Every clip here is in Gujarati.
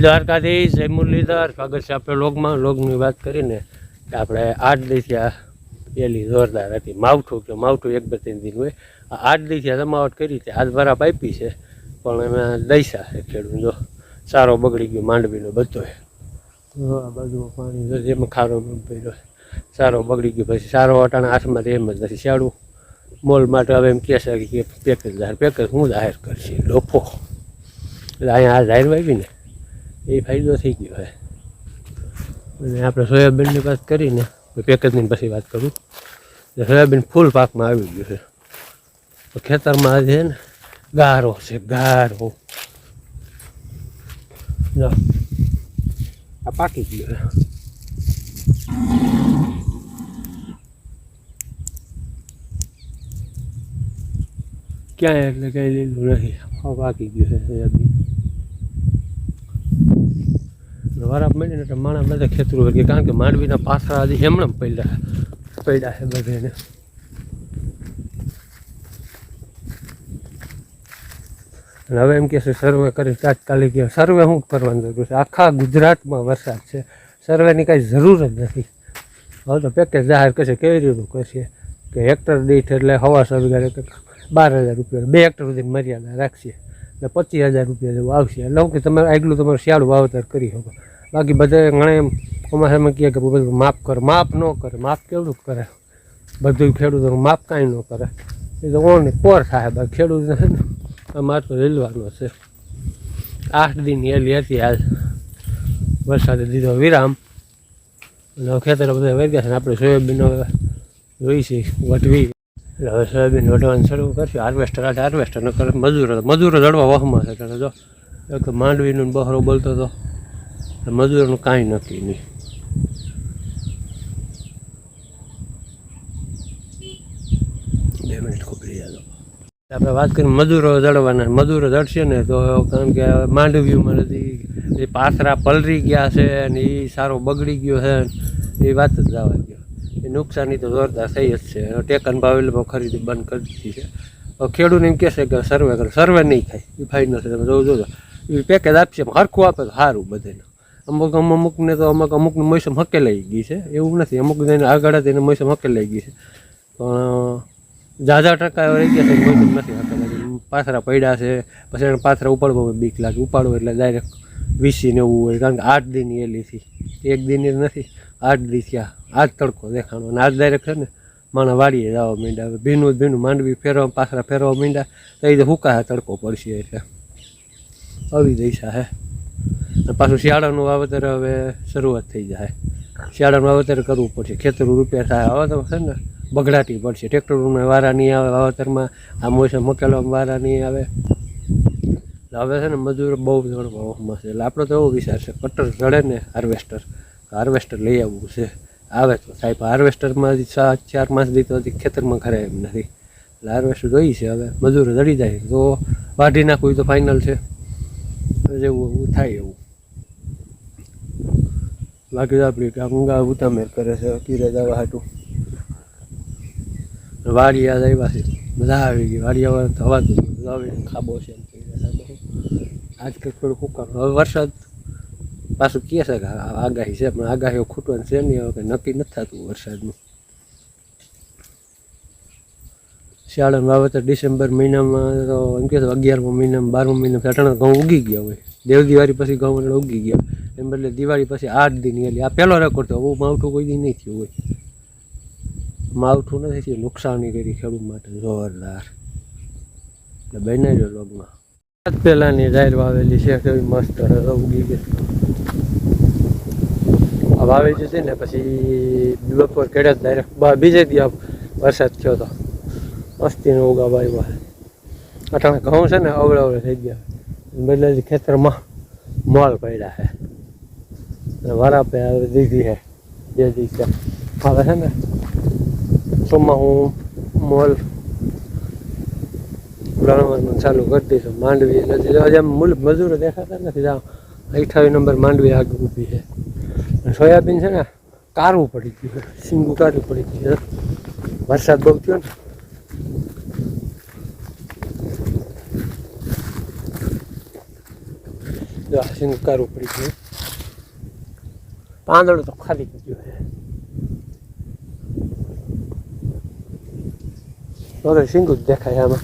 દ્વારકાધીશ, જય મુરલીધર. સ્વાગત છે આપણે લોગની વાત કરીને કે આપણે 8 દી થયા પેલી જોરદાર હતી માવઠું કે માવઠું 1-2-3 દિન હોય. 8 દી થયા જમાવટ કરી છે. આજ બરાબર આપી છે પણ એમાં દૈસા છે ખેડૂત જો સારો બગડી ગયો માંડવીનો બધો આ બાજુ પાણી જેમાં ખારો પડ્યો સારો બગડી ગયો. પછી સારો અટાણા હાથમાં એમ જ નથી શાળું મોલ માટે હવે એમ કહે છે કે પેકેજ હું જાહેર કરશે લોફો એટલે અહીંયા આ જાહેર આવી ને એ ફાયદો થઈ ગયો છે. અને આપણે સોયાબીનની વાત કરીને પેકેજની પછી વાત કરું. સોયાબીન ફૂલ પાકમાં આવી ગયું છે. ખેતરમાં આજે છે ને ગારો છે ગારો આ પાકી ગયો છે. ક્યાંય એટલે કંઈ લીલું નથી પાકી ગયું છે સોયાબીન. વરાપ મળીને એટલે માણસ બધા ખેતરું વર્ગે કારણ કે માંડવીના પાથરા હજી એમણે પડ્યા છે બધાને. અને હવે એમ કે છે સર્વે કરી તાત્કાલિક સર્વે શું કરવાનું જરૂર છે? આખા ગુજરાતમાં વરસાદ છે, સર્વેની કાંઈ જરૂર જ નથી. હવે તો પેકેજ જાહેર કરશે. કેવી રીતે કરશે કે હેક્ટર દીઠ એટલે હવા સવિગારે 12,000 રૂપિયા 2 હેક્ટર સુધીની મર્યાદા રાખશે એટલે 25,000 રૂપિયા જેવું આવશે. એટલે કે તમે આગલું તમારું શિયાળું વાવેતર કરી શકો. બાકી બધા ઘણા અમારે કહે કે બધું માપ કરે, માપ ન કરે. માપ કેવડું કરે? બધું ખેડૂતોનું માપ કાંઈ ન કરે. એ તો ઓળને પોર થાય. બાકી ખેડૂતને છે ને અમારે તો રેલવાનો છે. 8 દિનની એલી હતી આજ વરસાદે દીધો વિરામ અને ખેતર બધા વહી ગયા છે. આપણે સોયાબીન જોઈ છે વઢવી એટલે હવે સોયાબીન વઢવાનું શરૂ કરશું. હાર્વેસ્ટર ન કરે મજૂરો દડવા વહમાં છે. કારણ જો એક તો માંડવીનું બહરો બોલતો હતો મજૂરોનું કાંઈ નક્કી નહીં. આપણે વાત કરીએ મજૂરો દળવાના. મજૂરો દળશે ને તો કારણ કે માંડવીમાં નથી એ પાથરા પલરી ગયા છે ને એ સારો બગડી ગયો છે એ વાત જ જવા ગયો. એ નુકસાની તો જોરદાર થઈ જ છે. ટેકન ભાવ એટલે ખરીદી બંધ કરી દીધી છે. ખેડૂતને એમ કહેશે કે સર્વે કરે, સર્વે નહીં થાય એ ફાઇનલ છે. તમે જોજો એ પેકેજ આપશે હરખું આપે તો સારું બધાને. અમુકને તો અમુકની મોસમ હકેલાઈ ગઈ છે એવું નથી. અમુક આગળ તેને મોસમ હકેલાઈ ગઈ છે પણ ઝાઝા ટકા રહી ગયા છે મોસમ નથી હકેલાઈ. પાથરા પડ્યા છે પછી એને પાથરા ઉપાડવા બીક લાગે. ઉપાડવું એટલે ડાયરેક્ટ વીસીને એવું હોય કારણ કે 8 દિનની એલીથી 1 દિનની નથી 8 દી થયા. આજ તડકો દેખાણો અને આજ ડાયરેક્ટ છે ને માણસ વાડીએ જવા માંડ્યા. ભીનું માંડવી ફેરવા પાથરા ફેરવા માંડ્યા તો એ હુકા તડકો પડશે એટલે આવી દઈશા હે. પાછું શિયાળાનું વાવેતર હવે શરૂઆત થઈ જાય. શિયાળાનું વાવેતર કરવું પડશે. ખેતરું રૂપિયા થાય હવે તો છે ને બગડાટી પડશે. ટ્રેક્ટરોને વારા નહીં આવે વાવેતરમાં. આ મોસમ મકેલામાં વારા નહીં આવે. હવે છે ને મજૂર બહુ જણવામાં છે. એટલે આપણો તો એવો વિચાર છે કટર જડે ને હાર્વેસ્ટર લઈ આવવું છે. આવે તો થાય પણ હાર્વેસ્ટરમાં 4 માસ દી તો હજી ખેતરમાં ખરે એમ નથી. એટલે હાર્વેસ્ટર જોઈ છે. હવે મજૂરો જડી જાય તો વાઢી નાખવું તો ફાઇનલ છે. જેવું થાય એવું. બાકી આપણી ગંગા ઉતામેર કરે છે કીરે જવા હાટું. વાડિયા આવ્યા છે બધા આવી ગઈ. વાડિયા તો હવાતું આવી ખાબો છે આજ કંઈક થોડું ફૂકાણ. હવે વરસાદ પાછું કહે છે કે આગાહી છે પણ આગાહીઓ ખૂટવાનું છે નહીં. હવે કંઈ નક્કી નથી થતું વરસાદનું. શિયાળાનું વાવેતર ડિસેમ્બર મહિનામાં તો એમ કહે 11મા મહિનામાં 12મા મહિનામાં અટાણા ઘઉં ઉગી ગયા હોય. દેવ દિવાળી પછી ઘઉં ઉગી ગયા એમ બદલે દિવાળી પછી 8 દિન એટલે આ પહેલો રેકોર્ડ તો બહુ માવઠું કોઈ દી નહીં થયું હોય. માવઠું નથી થયું નુકસાની કરી ખેડૂત માટે જોરદાર. એટલે બને જો લોગમાં પહેલાંની જાહેર વાવેલી છે કેવી મસ્ત ઉગી ગઈ. આ વાવેલી હતી ને પછી બપોર કેડે ડાયરેક્ટ બીજે દી વરસાદ થયો હતો. મસ્તીનો ઉગાવા આવ્યો છે. અટાણે ઘઉં છે ને અવળે થઈ ગયા. બદલે ખેતરમાં મોલ પડ્યા છે અને વરાપે હવે દીધી છે 2 દિવસે. હવે છે ને સોમાં હું મોલ ગણવાનું ચાલુ કરી દઈશું. માંડવી એટલે જેમ મજૂરો દેખાતા નથી. 28 નંબર માંડવી આગળ ઊભી છે. સોયાબીન છે ને કારું પડી ગયું છે. સિંગું કારું પડી ગયું છે. વરસાદ બહુ થયો ને જો આ સિંગું કારું પડી ગયું, પાંદડું તો ખાલી ગયું છે. હવે સિંગું જ દેખાય આમાં,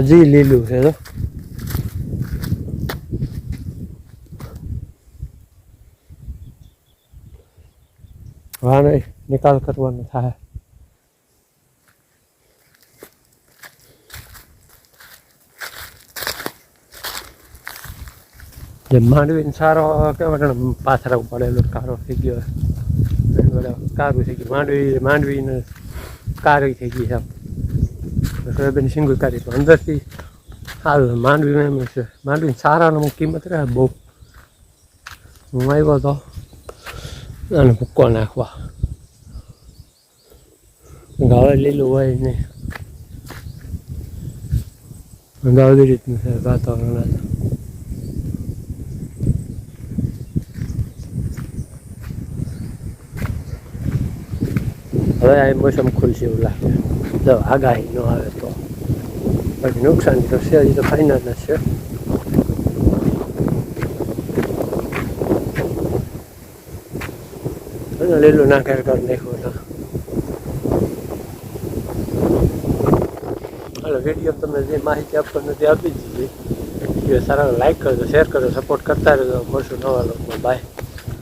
હજી લીલું છે. તો હા નહીં નિકાલ કરવાનો થાય. જે માંડવીને સારો કેવા પાથરા પડેલો કારો થઈ ગયો, કારું થઈ ગયું. માંડવીને કારી થઈ ગઈ આમ. સોયાબીન સિંગું કાઢી તો અંદરથી સારું. માંડવીમાં એમ છે, માંડવીને સારાનો કિંમત રહે બહુ. હું આવ્યો તો અને ભૂક્કો નાખવા, હવે લીલું હોય નહીં. આવી રીતનું છે વાતાવરણ. હવે આ મોસમ ખુલશે એવું લાગે. જો આગાહી ન આવે તો પછી નુકસાન તો છે, હજી તો ફાઇનલ જ છે. લીલું નાખેર કરી નાખ્યું તો હાલો. વિડીયો તમે જે માહિતી આપવા નથી આપી દીધી. વિડીયો સારા લાઈક કરજો, શેર કરજો, સપોર્ટ કરતા રહેજો. મળશું નવા લોકો. બાય.